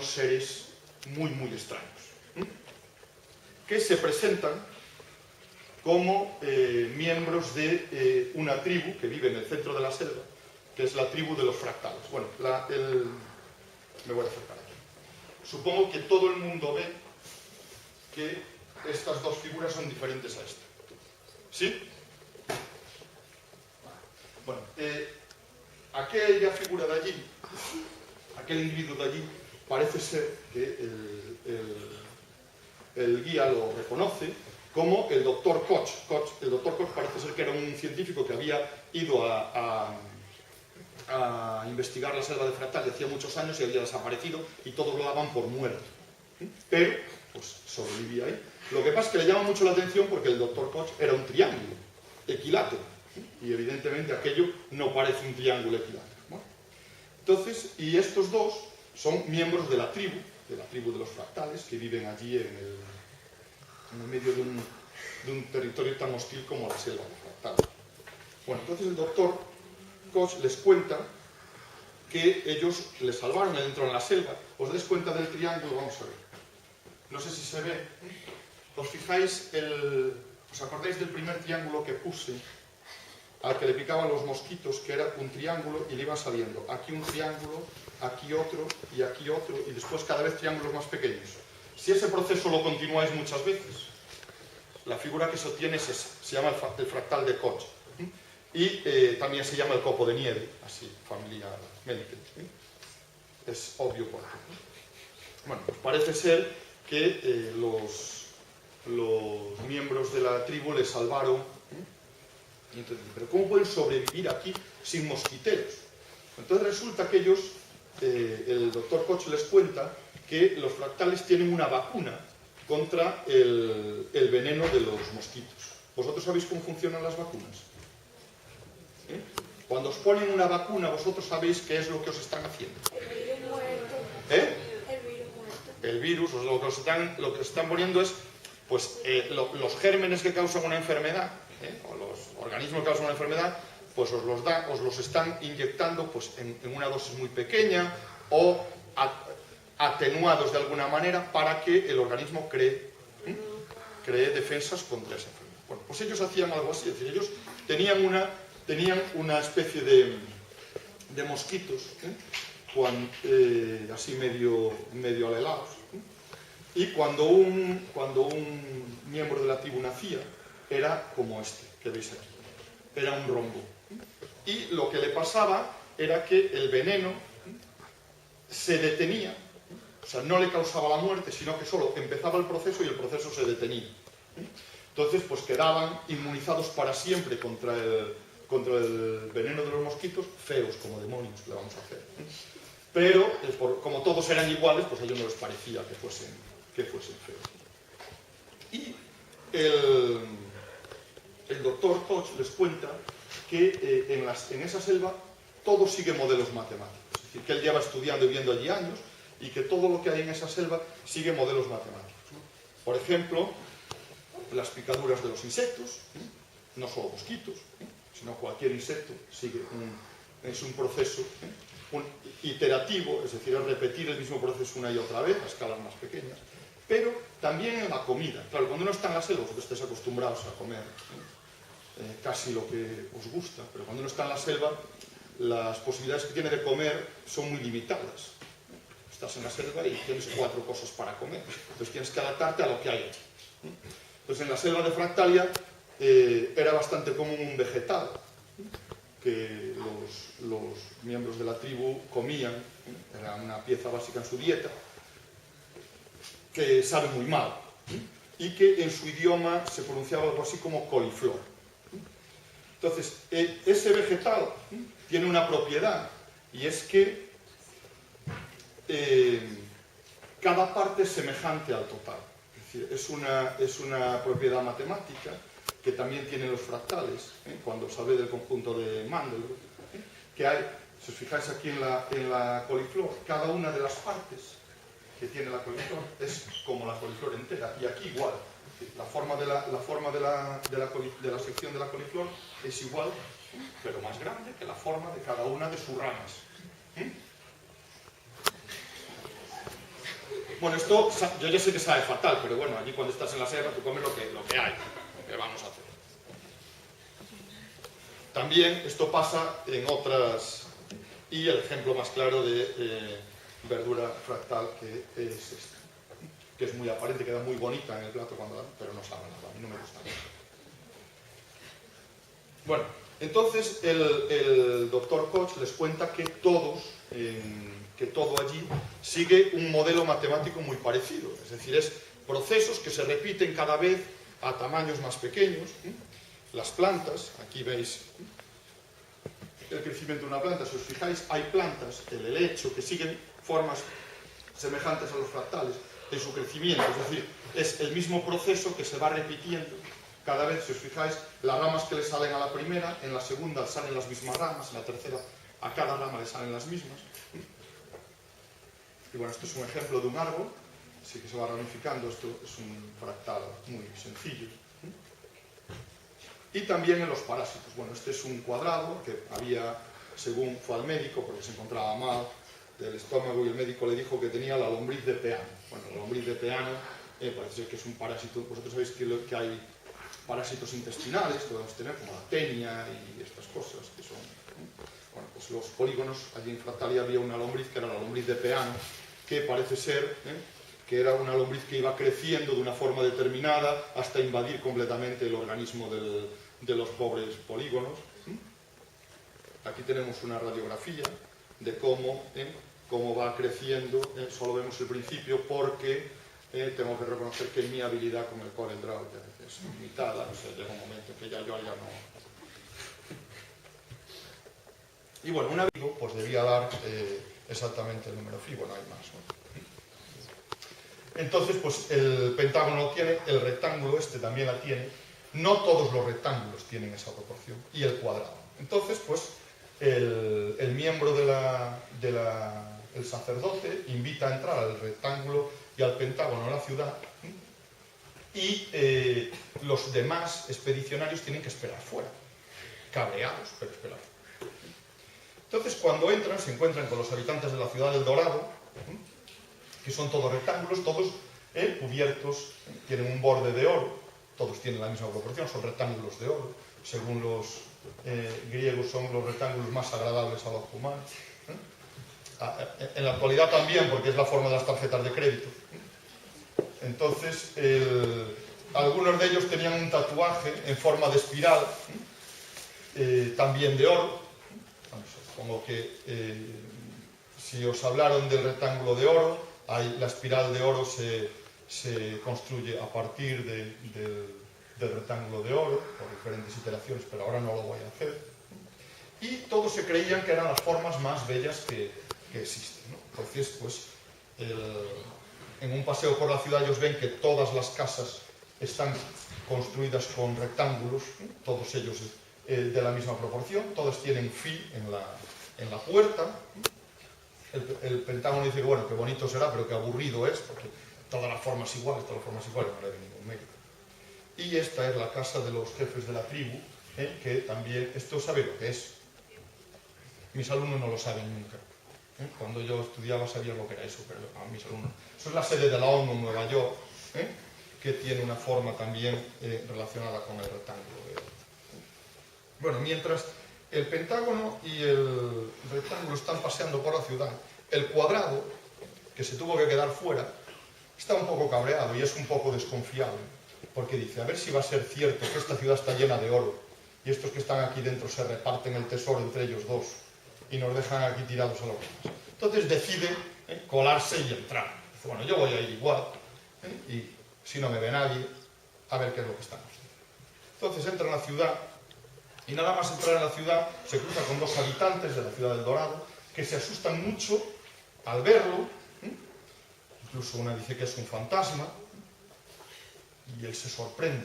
seres muy, muy extraños, que se presentan como miembros de una tribu que vive en el centro de la selva, que es la tribu de los fractales. Bueno, me voy a acercar aquí. Supongo que todo el mundo ve que estas dos figuras son diferentes a esta. ¿Sí? Bueno, aquella figura de allí, aquel individuo de allí, parece ser que el guía lo reconoce como el doctor Koch. El doctor Koch parece ser que era un científico que había ido a investigar la selva de Fractalia hacía muchos años y había desaparecido y todos lo daban por muerto. Pero, pues, sobrevivía ahí. Lo que pasa es que le llama mucho la atención porque el doctor Koch era un triángulo equilátero y evidentemente aquello no parece un triángulo equilátero, ¿no? Entonces, y estos dos son miembros de la tribu de los fractales, que viven allí en el medio de un territorio tan hostil como la selva de Fractalia. Bueno, entonces el doctor Koch les cuenta que ellos les salvaron dentro de la selva. ¿Os dais cuenta del triángulo? Vamos a ver. No sé si se ve. ¿Os fijáis os acordáis del primer triángulo que puse? Al que le picaban los mosquitos, que era un triángulo y le iban saliendo aquí un triángulo, aquí otro, y después cada vez triángulos más pequeños. Si ese proceso lo continuáis muchas veces, la figura que se obtiene es esa, se llama el fractal de Koch. Y también se llama el copo de nieve, así, familiarmente. Es obvio por qué. Bueno, pues parece ser que los miembros de la tribu le salvaron. Entonces, ¿pero cómo pueden sobrevivir aquí sin mosquiteros? Entonces resulta que ellos, el doctor Koch les cuenta que los fractales tienen una vacuna contra el veneno de los mosquitos. ¿Vosotros sabéis cómo funcionan las vacunas? Cuando os ponen una vacuna, vosotros sabéis qué es lo que os están haciendo. El virus muerto. El virus muerto. El virus, lo que os están poniendo es pues, los gérmenes que causan una enfermedad, o los organismos que causan una enfermedad, pues os los están inyectando pues, en una dosis muy pequeña o atenuados de alguna manera para que el organismo cree defensas contra esa enfermedad. Bueno, pues ellos hacían algo así, es decir, ellos tenían una especie de mosquitos, así medio alelados, y cuando un miembro de la tribu nacía, era como este, que veis aquí, era un rombo. Y lo que le pasaba era que el veneno se detenía, o sea, no le causaba la muerte, sino que solo empezaba el proceso y el proceso se detenía. Entonces, pues quedaban inmunizados para siempre contra el veneno de los mosquitos, feos como demonios, le vamos a hacer. Pero, como todos eran iguales, pues a ellos no les parecía que fuesen feos. Y el doctor Koch les cuenta que en esa selva todo sigue modelos matemáticos. Es decir, que él lleva estudiando y viendo allí años y que todo lo que hay en esa selva sigue modelos matemáticos. Por ejemplo, las picaduras de los insectos, no solo mosquitos, sino cualquier insecto es un proceso iterativo, es decir, es repetir el mismo proceso una y otra vez a escalas más pequeñas, pero también en la comida. Claro, cuando uno está en la selva, vosotros estáis acostumbrados a comer casi lo que os gusta, pero cuando uno está en la selva, las posibilidades que tiene de comer son muy limitadas. Estás en la selva y tienes 4 cosas para comer, entonces tienes que adaptarte a lo que hay allí. Entonces en la selva de Fractalia era bastante común un vegetal que los miembros de la tribu comían, era una pieza básica en su dieta, que sabe muy mal y que en su idioma se pronunciaba algo así como coliflor. Entonces, ese vegetal tiene una propiedad y es que cada parte es semejante al total. Es decir, es una propiedad matemática que también tienen los fractales, cuando se habla del conjunto de Mandelbrot, que hay, si os fijáis aquí en la coliflor, cada una de las partes que tiene la coliflor es como la coliflor entera, y aquí igual. La forma de la sección de la coliflor es igual, pero más grande que la forma de cada una de sus ramas. Bueno, esto yo ya sé que sabe fatal, pero bueno, allí cuando estás en la sierra tú comes lo que hay. ¿Qué vamos a hacer? También esto pasa en otras... Y el ejemplo más claro de verdura fractal que es este, que es muy aparente, queda muy bonita en el plato cuando la... pero no sabe nada, a mí no me gusta nada. Bueno, entonces el doctor Koch les cuenta que todo allí sigue un modelo matemático muy parecido, es decir, es procesos que se repiten cada vez a tamaños más pequeños. Las plantas, aquí veis el crecimiento de una planta, si os fijáis, hay plantas, el helecho, que siguen formas semejantes a los fractales en su crecimiento, es decir, es el mismo proceso que se va repitiendo cada vez. Si os fijáis, las ramas que le salen a la primera, en la segunda salen las mismas ramas, en la tercera a cada rama le salen las mismas. Y bueno, esto es un ejemplo de un árbol, así que se va ramificando, esto es un fractal muy sencillo. Y también en los parásitos. Bueno, este es un cuadrado que había, según fue al médico, porque se encontraba mal del estómago y el médico le dijo que tenía la lombriz de Peano. Bueno, la lombriz de Peano parece ser que es un parásito. Vosotros sabéis que hay parásitos intestinales, podemos tener como la tenia y estas cosas que son... Bueno, pues los polígonos, allí en Fractalia había una lombriz que era la lombriz de Peano, que parece ser que era una lombriz que iba creciendo de una forma determinada hasta invadir completamente el organismo de los pobres polígonos. Aquí tenemos una radiografía de cómo va creciendo. Solo vemos el principio porque tengo que reconocer que mi habilidad con el CorelDRAW es limitada. O sea, llega un momento en que yo ya no... Y bueno, un amigo pues debía dar exactamente el número phi, bueno, hay más, ¿no? Entonces, pues el pentágono lo tiene, el rectángulo este también la tiene, no todos los rectángulos tienen esa proporción, y el cuadrado. Entonces, pues el miembro el sacerdote invita a entrar al rectángulo y al pentágono a la ciudad, y los demás expedicionarios tienen que esperar fuera, cabreados, pero esperar. Entonces, cuando entran, se encuentran con los habitantes de la ciudad del Dorado, que son todos rectángulos, todos cubiertos, tienen un borde de oro, todos tienen la misma proporción, son rectángulos de oro. Según los griegos, son los rectángulos más agradables al ojo humano. En la actualidad también, porque es la forma de las tarjetas de crédito. Entonces, algunos de ellos tenían un tatuaje en forma de espiral, también de oro. Supongo que si os hablaron del rectángulo de oro, la espiral de oro se construye a partir del rectángulo de oro, por diferentes iteraciones, pero ahora no lo voy a hacer. Y todos se creían que eran las formas más bellas que existen, ¿no? Entonces, pues, en un paseo por la ciudad ellos ven que todas las casas están construidas con rectángulos, ¿no? Todos ellos de la misma proporción, todos tienen phi en la puerta. El pentágono dice que, bueno, qué bonito será, pero qué aburrido es, porque todas las formas iguales, no le ven ningún mérito. Y esta es la casa de los jefes de la tribu, que también, esto sabe lo que es. Mis alumnos no lo saben nunca. Cuando yo estudiaba sabía lo que era eso, pero a mis alumnos. Eso es la sede de la ONU en Nueva York, que tiene una forma también relacionada con el rectángulo. Bueno, mientras el pentágono y el rectángulo están paseando por la ciudad, el cuadrado, que se tuvo que quedar fuera, está un poco cabreado y es un poco desconfiado, porque dice, a ver si va a ser cierto que esta ciudad está llena de oro y estos que están aquí dentro se reparten el tesoro entre ellos dos y nos dejan aquí tirados a los demás. Entonces decide colarse y entrar. Dice, bueno, yo voy a ir igual, y si no me ve nadie, a ver qué es lo que estamos haciendo. Entonces entra en la ciudad. Y nada más entrar en la ciudad, se cruza con dos habitantes de la ciudad del Dorado, que se asustan mucho al verlo. Incluso una dice que es un fantasma, y él se sorprende.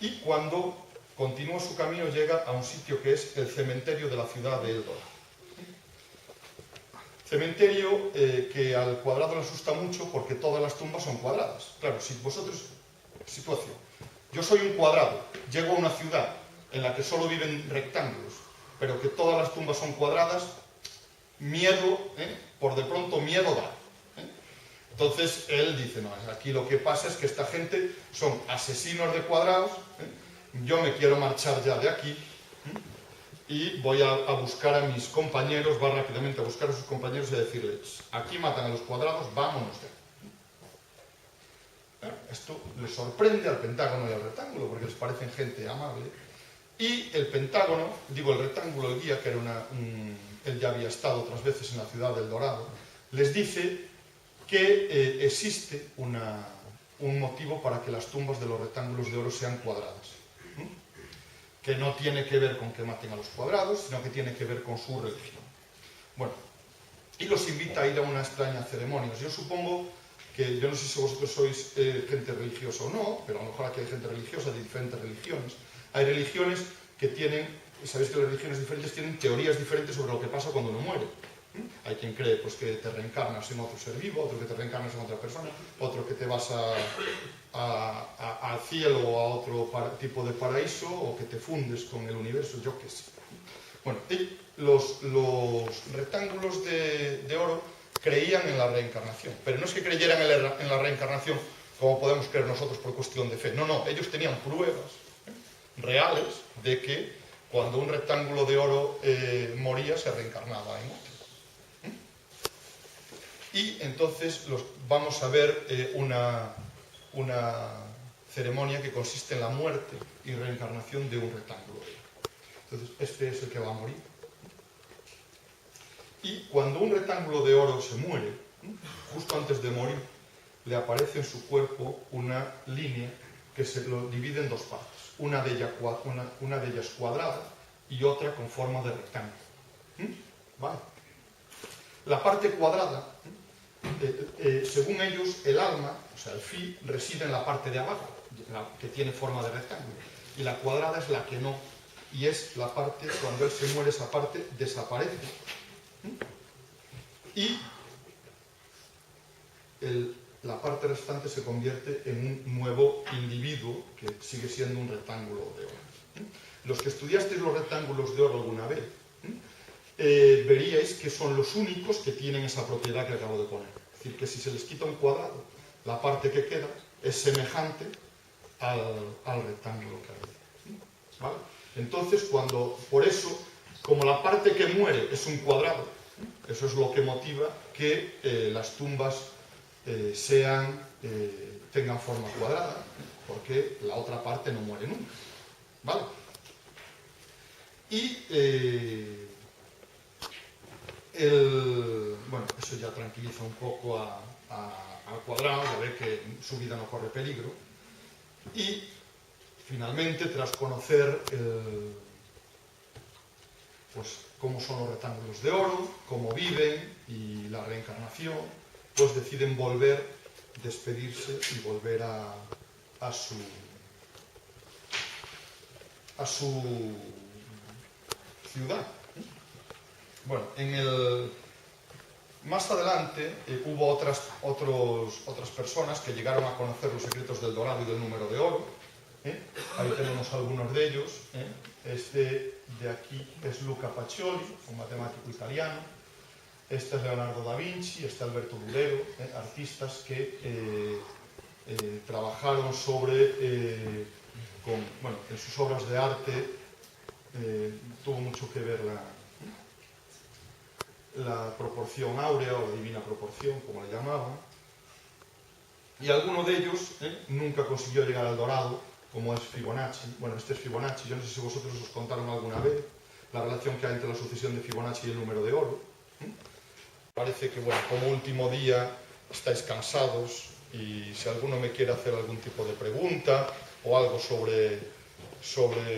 Y cuando continúa su camino, llega a un sitio que es el cementerio de la ciudad de El Dorado. Cementerio que al cuadrado le asusta mucho porque todas las tumbas son cuadradas. Claro, si vosotros... Situación. Yo soy un cuadrado, llego a una ciudad en la que solo viven rectángulos, pero que todas las tumbas son cuadradas, miedo, por de pronto miedo da. Entonces él dice, no, aquí lo que pasa es que esta gente son asesinos de cuadrados, yo me quiero marchar ya de aquí, y voy a buscar a mis compañeros, va rápidamente a buscar a sus compañeros y a decirles, aquí matan a los cuadrados, vámonos de aquí. Esto les sorprende al Pentágono y al rectángulo, porque les parecen gente amable. Y el Pentágono, digo el rectángulo, el guía, que era él ya había estado otras veces en la ciudad del Dorado, les dice que existe un motivo para que las tumbas de los rectángulos de oro sean cuadradas. Que no tiene que ver con que maten a los cuadrados, sino que tiene que ver con su religión. Bueno, y los invita a ir a una extraña ceremonia. Yo supongo que, yo no sé si vosotros sois gente religiosa o no, pero a lo mejor aquí hay gente religiosa de diferentes religiones. Hay religiones que tienen, sabéis que las religiones diferentes tienen teorías diferentes sobre lo que pasa cuando uno muere. Hay quien cree pues, que te reencarnas en otro ser vivo, otro que te reencarnas en otra persona, otro que te vas al cielo o a otro tipo de paraíso, o que te fundes con el universo, yo qué sé. Bueno, y los rectángulos de oro creían en la reencarnación, pero no es que creyeran en la reencarnación como podemos creer nosotros por cuestión de fe. No, no, ellos tenían pruebas reales de que cuando un rectángulo de oro moría se reencarnaba en otro. Y entonces vamos a ver una ceremonia que consiste en la muerte y reencarnación de un rectángulo de oro. Entonces, este es el que va a morir. Y cuando un rectángulo de oro se muere, justo antes de morir, le aparece en su cuerpo una línea que se lo divide en dos partes. Una de ellas cuadrada y otra con forma de rectángulo. ¿Vale? La parte cuadrada, según ellos, el alma, o sea, el fi, reside en la parte de abajo, que tiene forma de rectángulo. Y la cuadrada es la que no. Y es la parte, cuando él se muere, esa parte desaparece. Y la parte restante se convierte en un nuevo individuo que sigue siendo un rectángulo de oro. Los que estudiasteis los rectángulos de oro alguna vez, veríais que son los únicos que tienen esa propiedad que acabo de poner. Es decir, que si se les quita un cuadrado, la parte que queda es semejante al rectángulo que había. ¿Vale? Entonces, por eso, como la parte que muere es un cuadrado, eso es lo que motiva que las tumbas tengan forma cuadrada, porque la otra parte no muere nunca. ¿Vale? Y bueno, eso ya tranquiliza un poco al cuadrado, ya ve que su vida no corre peligro. Y finalmente, tras conocer pues cómo son los rectángulos de oro, cómo viven y la reencarnación, pues deciden despedirse y volver a su ciudad. Bueno, más adelante hubo otras personas que llegaron a conocer los secretos del dorado y del número de oro. Ahí tenemos algunos de ellos. Este de aquí es Luca Pacioli, un matemático italiano. Este es Leonardo da Vinci, este Alberto Durero, artistas que trabajaron en sus obras de arte tuvo mucho que ver la proporción áurea o la divina proporción, como le llamaban. Y alguno de ellos nunca consiguió llegar al dorado, como es Fibonacci. Bueno, este es Fibonacci, yo no sé si vosotros os contaron alguna vez la relación que hay entre la sucesión de Fibonacci y el número de oro. Parece que, bueno, como último día estáis cansados y si alguno me quiere hacer algún tipo de pregunta o algo sobre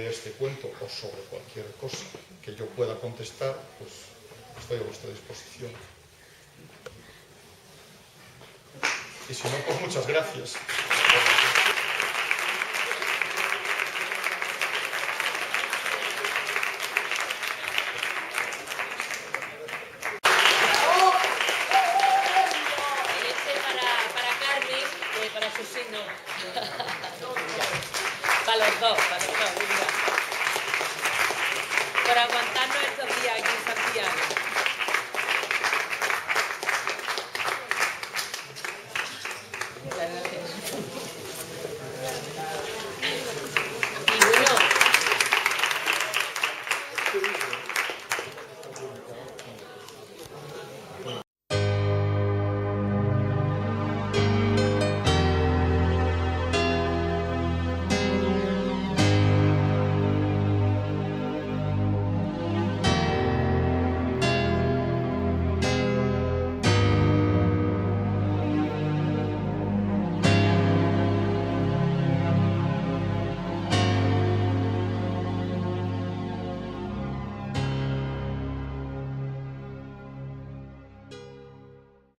este cuento o sobre cualquier cosa que yo pueda contestar, pues estoy a vuestra disposición. Y si no, pues muchas gracias. Para los dos, por aguantarnos estos días aquí en Santiago. Gracias.